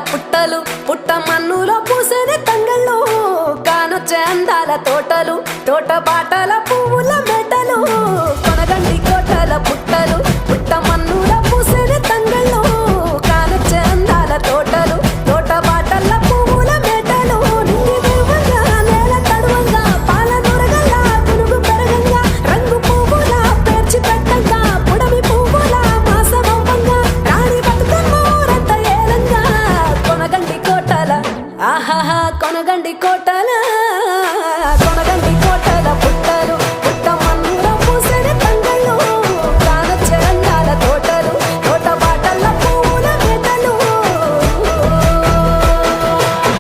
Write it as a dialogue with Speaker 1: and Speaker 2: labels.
Speaker 1: పుట్టలు పుట్ట మన్నులో పూసేది తంగళ్ళు కానొచ్చే అందాల తోటలు తోట బాటల పువ్వుల మెటలు కొనగండి కోటల పుట్టలు పుట్ట మన్నులో పూసేది తంగళ్ళు కానొచ్చే అందాల తోటలు తోట బాటల పువ్వుల మెటలు నింగి దేవంగా నేల తడువంగా పాల నొరగల్లా పునుగు పెరగంగా రంగు పువ్వుల పేర్చి పెట్టంగా పుడమి పువ్వుల మాసవంగా రాణి బతుకమ్మ ఊరంతా ఏలంగా కొనగండి కోటల ఆహాహా కొనగండి కోటల కొనగండి